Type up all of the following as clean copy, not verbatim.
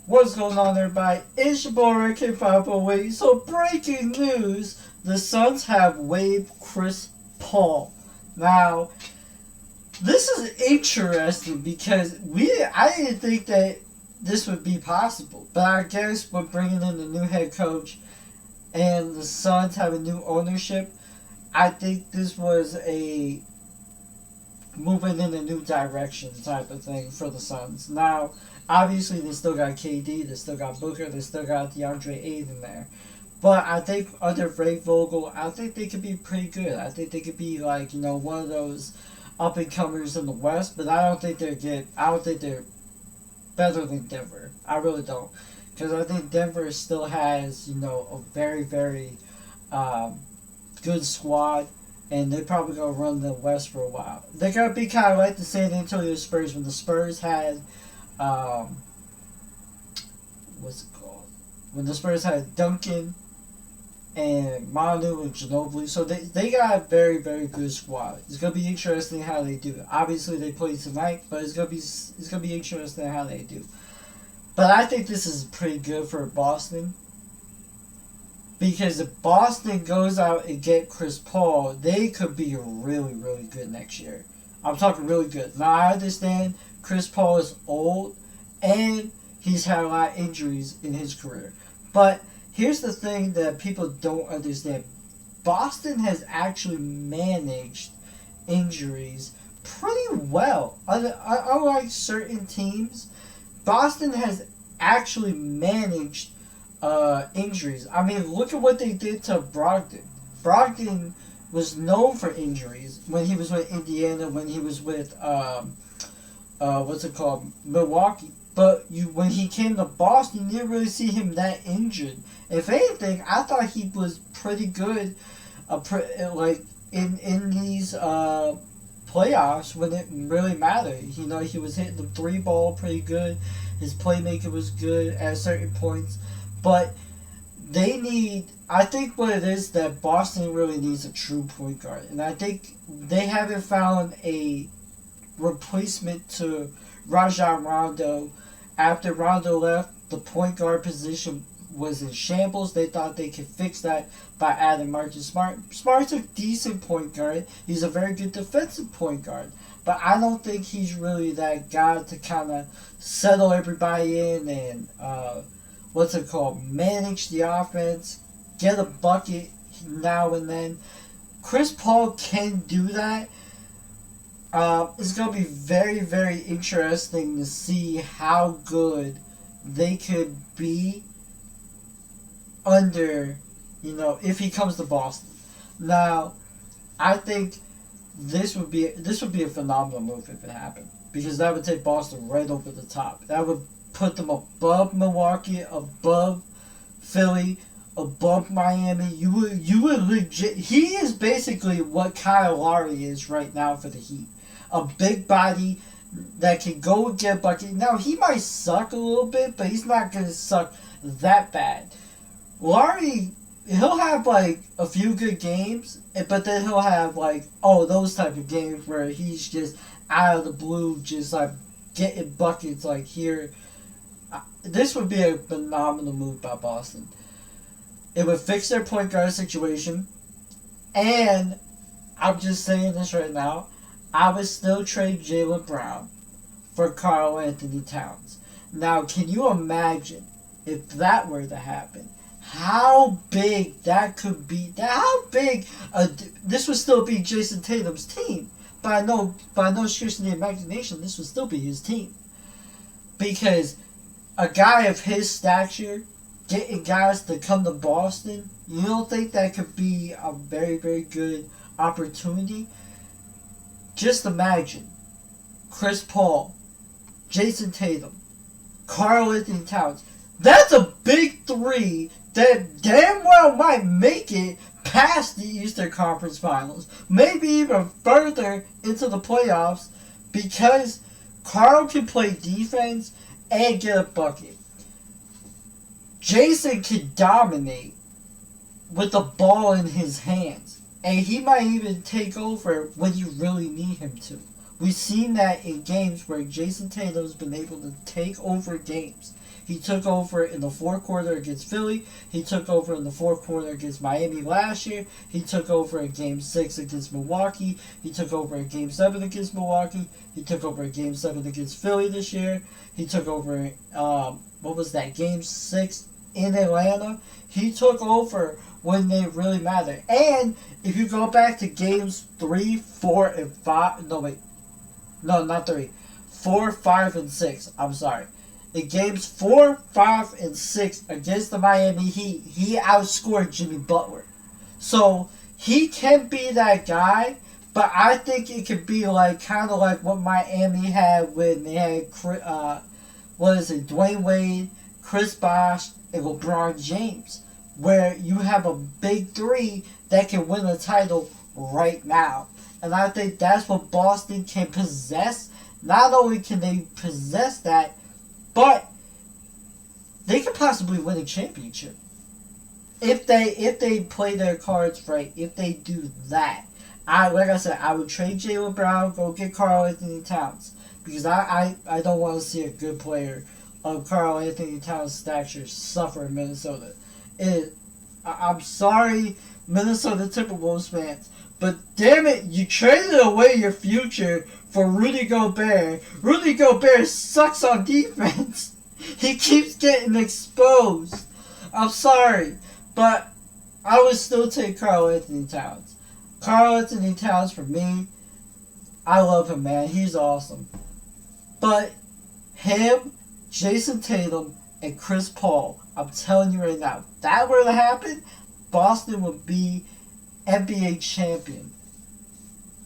What's going on, everybody? It's your boy K508. So, breaking news: the Suns have waived Chris Paul. Now, this is interesting because I didn't think that this would be possible, but I guess with bringing in the new head coach and the Suns having new ownership, I think this was a moving in a new direction type of thing for the Suns. Now, obviously, they still got KD, they still got Booker, they still got DeAndre Ayton there. But I think under Ray Vogel, I think they could be pretty good. I think they could be like, one of those up and comers in the West, but I don't think they're better than Denver. I really don't. Because I think Denver still has, a very, very good squad, and they're probably going to run the West for a while. They're going to be kind of like the San Antonio Spurs when the Spurs had, what's it called? When the Spurs had Duncan and Manu and Ginobili. So they got a very, very good squad. It's going to be interesting how they do it. Obviously, they play tonight, but it's going to be interesting how they do. But I think this is pretty good for Boston. Because if Boston goes out and get Chris Paul, they could be really, really good next year. I'm talking really good. Now, I understand Chris Paul is old and he's had a lot of injuries in his career. But here's the thing that people don't understand. Boston has actually managed injuries pretty well. Unlike certain teams, Boston has actually managed injuries. I mean, look at what they did to Brogdon. Brogdon was known for injuries when he was with Indiana, when he was with Milwaukee. But when he came to Boston, you didn't really see him that injured. If anything, I thought he was pretty good, in these playoffs when it really mattered. He was hitting the three ball pretty good. His playmaking was good at certain points. But I think what it is that Boston really needs a true point guard. And I think they haven't found a replacement to Rajon Rondo. After Rondo left, the point guard position was in shambles. They thought they could fix that by adding Marcus Smart. Smart's a decent point guard. He's a very good defensive point guard. But I don't think he's really that guy to kind of settle everybody in and manage the offense, get a bucket now and then. Chris Paul can do that. It's going to be very, very interesting to see how good they could be under, if he comes to Boston. Now, I think this would be a phenomenal move if it happened, because that would take Boston right over the top. That would put them above Milwaukee, above Philly, above Miami. You would legit. He is basically what Kyle Lowry is right now for the Heat. A big body that can go and get a bucket. Now, he might suck a little bit, but he's not going to suck that bad. Lowry, he'll have like a few good games, but then he'll have those type of games where he's just out of the blue, just like getting buckets like here. This would be a phenomenal move by Boston. It would fix their point guard situation, and I'm just saying this right now, I would still trade Jaylen Brown for Karl Anthony Towns. Now, can you imagine if that were to happen? How big that could be? How big? This would still be Jason Tatum's team. By no stretch of the imagination, this would still be his team. Because a guy of his stature, getting guys to come to Boston, you don't think that could be a very, very good opportunity? Just imagine Chris Paul, Jason Tatum, Karl Anthony Towns. That's a big three that damn well might make it past the Eastern Conference Finals. Maybe even further into the playoffs, because Karl can play defense and get a bucket. Jason can dominate with the ball in his hands. And he might even take over when you really need him to. We've seen that in games where Jason Tatum's been able to take over games. He took over in the fourth quarter against Philly. He took over in the fourth quarter against Miami last year. He took over in Game 6 against Milwaukee. He took over in Game 7 against Milwaukee. He took over in Game 7 against Philly this year. He took over, what was that, Game 6 in Atlanta. He took over when they really mattered. And if you go back to Games 3, 4, and 5, no, not 3, 4, 5, and 6, I'm sorry. In games 4, 5, and 6 against the Miami Heat, he outscored Jimmy Butler. So he can be that guy, but I think it could be like kind of like what Miami had when they had Dwayne Wade, Chris Bosh, and LeBron James, where you have a big three that can win a title right now. And I think that's what Boston can possess. Not only can they possess that, but they could possibly win a championship if they play their cards right. If they do that, I would trade Jaylen Brown, go get Karl-Anthony Towns, because I don't want to see a good player of Karl-Anthony Towns' stature suffer in Minnesota. I'm sorry, Minnesota Timberwolves fans, but damn it, you traded away your future for Rudy Gobert. Rudy Gobert sucks on defense. He keeps getting exposed. I'm sorry, but I would still take Karl-Anthony Towns. Karl-Anthony Towns, for me, I love him, man. He's awesome. But him, Jason Tatum, and Chris Paul, I'm telling you right now, if that were to happen, Boston would be NBA champion.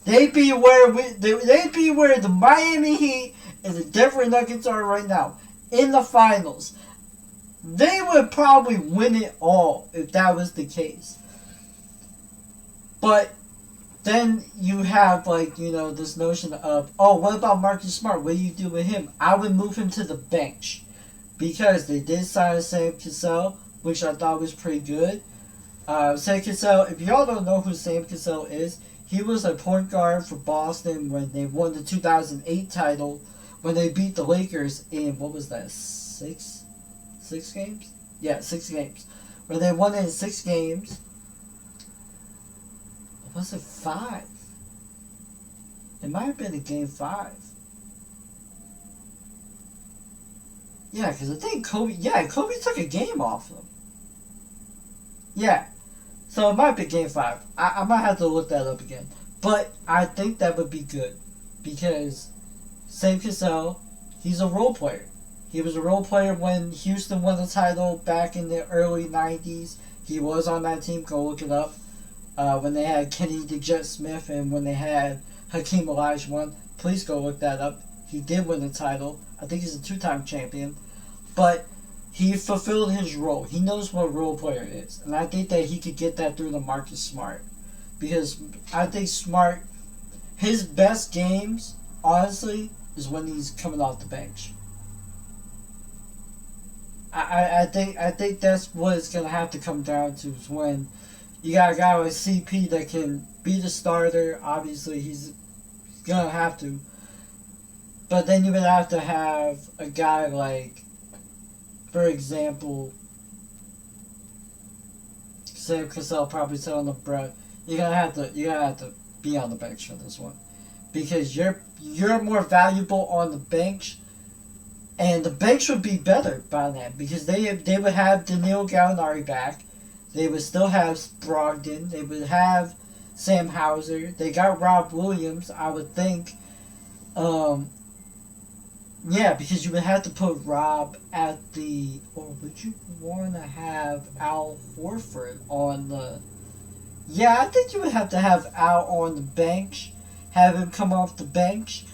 They'd be where the Miami Heat and the Denver Nuggets are right now in the finals. They would probably win it all if that was the case. But then you have this notion of, oh, what about Marcus Smart? What do you do with him? I would move him to the bench because they did sign Sam Cassell, which I thought was pretty good. Sam Cassell, if y'all don't know who Sam Cassell is, he was a point guard for Boston when they won the 2008 title, when they beat the Lakers in, what was that, 6 games? Yeah, 6 games. When they won it in 6 games. Or was it 5? It might have been in game 5. Yeah, because I think Kobe took a game off them. Yeah. So it might be game 5. I might have to look that up again. But I think that would be good. Because Sam Cassell, he's a role player. He was a role player when Houston won the title back in the early 90s. He was on that team. Go look it up. When they had Kenny the Jet Smith and when they had Hakeem Olajuwon. Please go look that up. He did win the title. I think he's a 2-time champion. But he fulfilled his role. He knows what a role player is. And I think that he could get that through to Marcus Smart. Because I think Smart, his best games, honestly, is when he's coming off the bench. I think that's what it's going to have to come down to, is when you got a guy like CP that can be the starter. Obviously, he's going to have to. But then you would have to have a guy like, for example, Sam Cassell probably telling them, bro, you're gonna have to be on the bench for this one, because you're more valuable on the bench, and the bench would be better by that because they would have Danilo Gallinari back, they would still have Brogdon, they would have Sam Hauser, they got Rob Williams, I would think. Yeah, because you would have to put Rob at the... Or would you want to have Al Horford on the... Yeah, I think you would have to have Al on the bench. Have him come off the bench.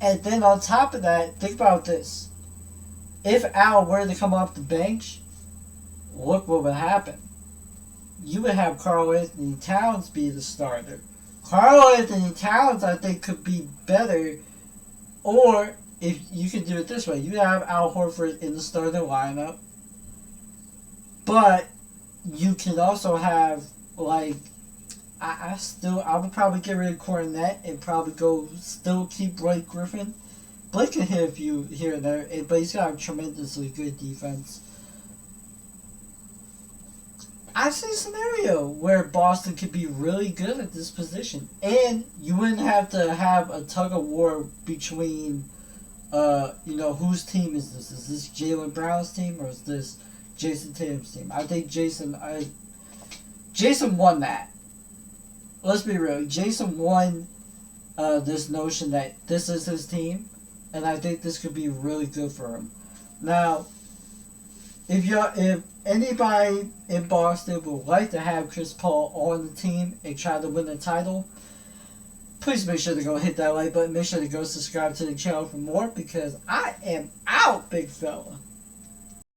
And then on top of that, think about this. If Al were to come off the bench, look what would happen. You would have Karl-Anthony Towns be the starter. Karl-Anthony Towns, I think, could be better. Or... if you could do it this way, you have Al Horford in the starting lineup, but you can also have, like, I would probably get rid of Cornette and probably still keep Blake Griffin. Blake can hit a few here and there, but he's got a tremendously good defense. I see a scenario where Boston could be really good at this position, and you wouldn't have to have a tug of war between, whose team is this? Is this Jaylen Brown's team or is this Jason Tatum's team? I think Jason won that. Let's be real. Jason won this notion that this is his team, and I think this could be really good for him. Now, if anybody in Boston would like to have Chris Paul on the team and try to win the title, please make sure to go hit that like button. Make sure to go subscribe to the channel for more, because I am out, big fella.